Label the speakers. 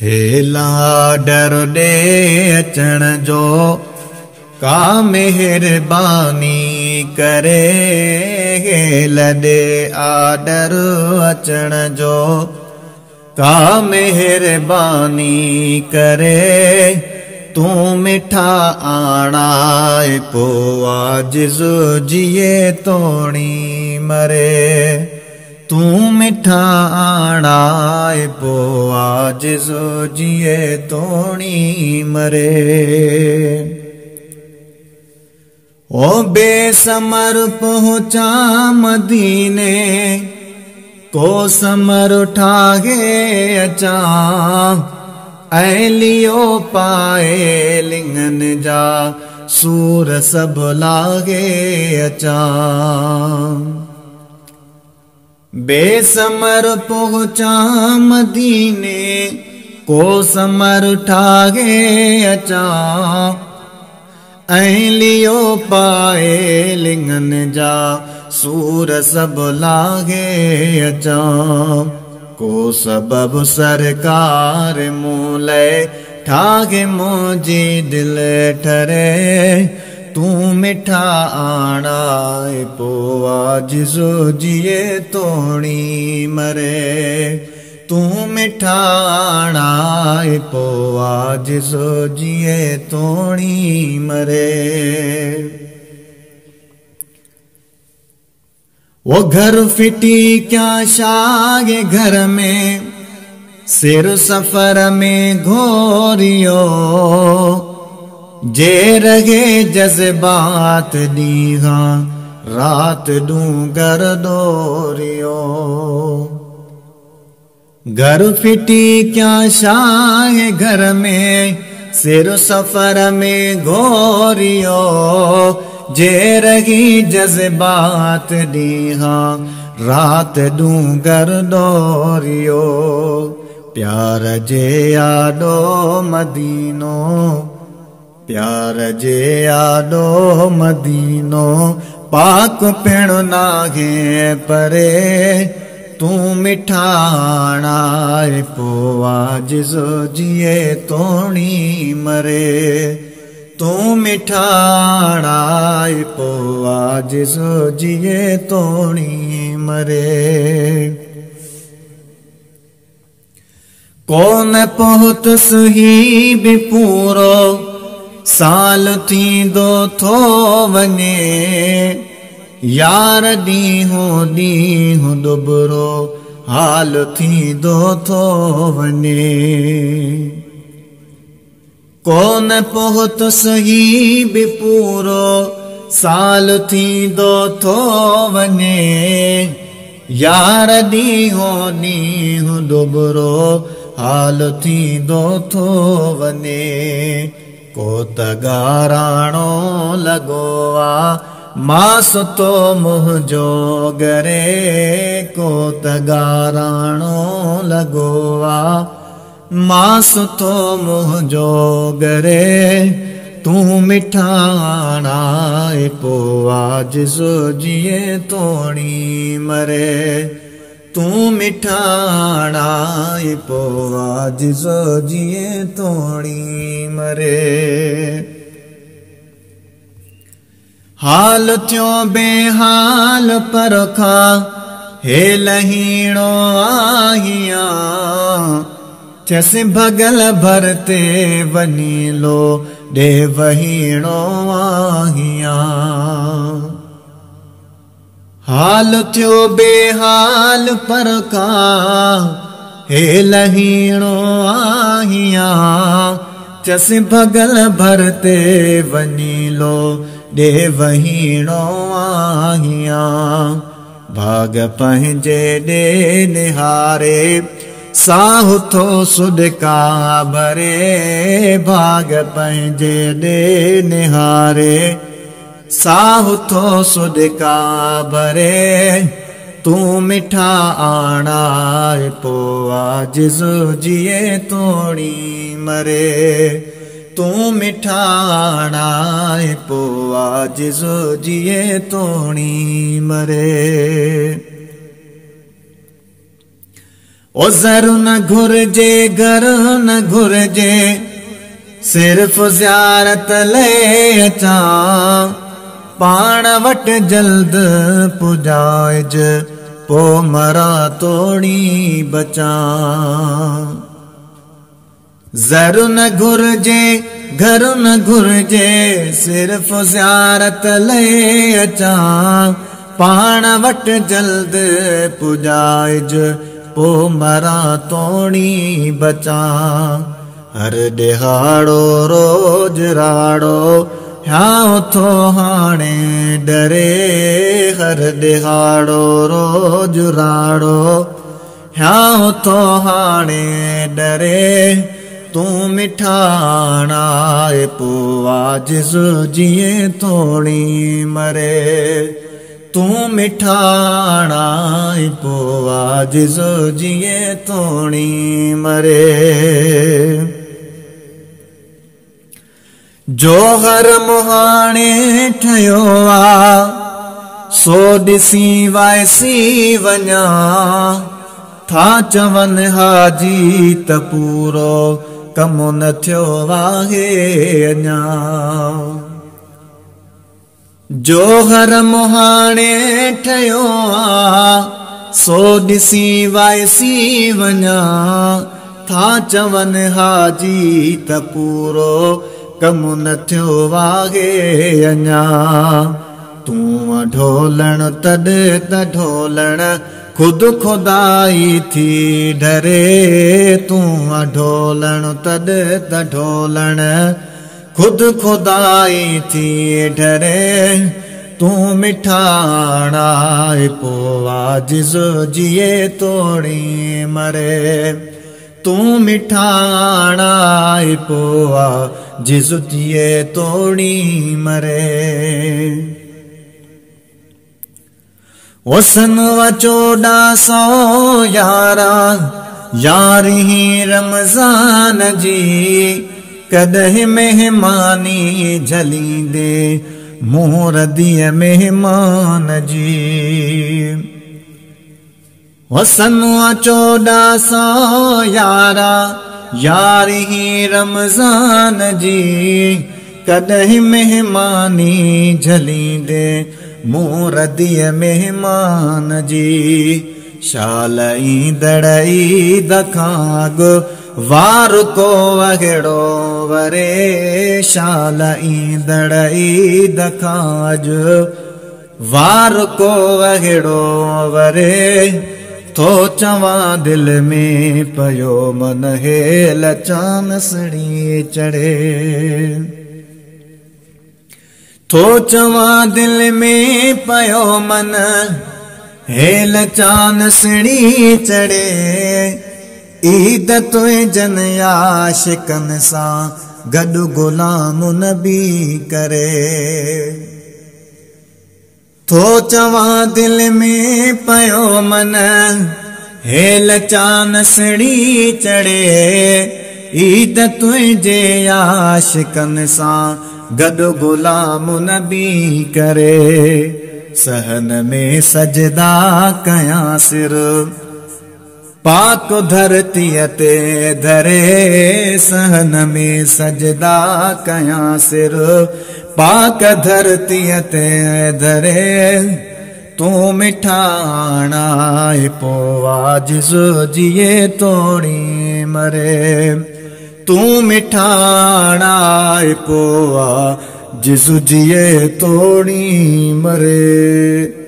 Speaker 1: हेला डर दे अचण जो का मेहरबानी करे। हेला दे आडर अचण जो का मेहरबानी करे। तू मिठा आणाए पो आजिज़ जिए तोणी मरे। तू मिठा आणाए पो आजिज़ जिए तोणी मरे। ओ बेसमर पहुँचा मदीने को समर उठागे अचा। ऐलियो पाए लिंगन जा सूर सब लागे अचा। बेसमर पहुँचा मदीने को समर उठागे अचा। ऐलियो पाए लिंगन जा सूर सब लागे अचा। को सबब सरकार मूले ठागे मोजी दिल ठरे। तू मिठा आणाए पो आजिज़ जिए तोणी मरे। तू मिठा आणाए पो आजिज़ जिए तोणी मरे। वो घर फिटी क्या शागे घर में सिर सफर में घोरियो। जे रहे जज्बात दीहा रात डूंगर दोरियो। घर फिटी क्या शागे घर में सिर सफर में घोरियो। जे रही जज्बात दीहा रात डूंगर दोरियो। प्यार जे आडो मदीनो प्यार जे आडो मदीनो पाक पिण नागे परे। तू मिठा आणाए पो आजिज़ जिए तोणी मरे। तू मिठा आणाए पो आजिज़ जिए तोणी मरे। कोन पहुत सही भी पूरो साल थींदो थो वञे। यार ॾींहों दुबरो हाल थींदो थो वञे। कोन पहुत सही भी पूरो साल थींदो थो वञे। यार ॾींहों दुबरो हाल थींदो थो वञे। को त गाराणो लॻो आ मां सुतो मुंहिंजो घरे। को त गाराणो लॻो आ मां सुतो मुंहिंजो घरे। तू मिठा आणाए पो आजिज़ जिए तोणी मरे। तू मिठा आणाए पो आजिज़ जिए तोणी मरे। हाल थियो बेहाल परखा हे लहीणो आहियां। चस भगल भरते वनी लो दे वहीणो आहियां। हाल थियो बेहाल परखा हे लहीणो आहियां। चस भगल भरते वनी लो दे वहीणो आहियां। भाग पंहिंजे दे निहारे साहु थो सुडका भरे। भाग पंहिंजे दे निहारे साहु थो सुडका भरे। तू मिठा आणाए पो आजिज़ जिए तोणी मरे। तू मिठा आणाए पो आजिज़ जिए तोणी मरे। उज़र न घुर्जे घर न घुर्जे सिर्फ ज़ियारत ले अचां पाण वट जल्द पुजाइज पो मरा तोड़ी बचां ज़र न घुर्जे घर न घुर्जे सिर्फ ज़ियारत ले अचां पाण वट जल्द पुजाइज पो मरा तोड़ी बचां हर दिहाड़ो रोज राड़ो हाँ थो हाणे डरे हर दिहाड़ो रोज राड़ो हाँ थो हाणे डरे तू मिठाणा पो आजिज़ जिए थोड़ी मरे तू मिठाणा पो आजिज़ जिए थोड़ी मरे जो हर मुहाणे ठयो आ सो ॾिसी वाइसी वञा था चवन हाजी त पूरो कमु न थियो आहे अञा जो हर मुहाणे ठयो आ सो ॾिसी वाइसी वञा था चवन हाजी त पूरो कमु न थियो आहे अञा तूं ढोलण तॾ त ढोलण खुद खुदाई थी डरे तूं ढोलण तॾ त ढोलण खुद खुदाई थी डरे तूं मिठाणा पो आजिज़ जिए तोड़ी मरे तू मिठाणा पो आजिज़ जिए तोड़ी मरे उसन वचोड़ा सौ यारा यारी रमज़ान जी कदहि मेहमानी झलींदे मोरदीअ मेहमान जी हुसन चोॾा सौ यारा यारी रमज़ान जी कदहि मेहमानी झलींदे मोरदीअ मेहमान जी शाल ईंदड़ दखाग वार को वहिड़ो वरे शाल ईंदड़ दखाज वार को वहिड़ो वरे थो चवां दिल में पयो मन हेल चानसड़ी चढ़े थो चवां दिल में पयो मन हेल चानसड़ी चढ़े ईद तुंहिंजन आशिकन सां गॾु गुलाम नबी करे थो चवां दिल में पयो मन हेल चानसड़ी चढ़े ईद तुंहिंजे आशिकन सां गॾु गुलाम नबी करे सहन में सजदा कयां सिर पाक धरतीअ ते धरे सहन में सजदा कयां सिर पाक धरतीअ ते धरे तूं मिठाणा पो आजिज़ जिए तोड़ी मरे तूं मिठाणा पो आजिज़ जिए तोड़ी मरे।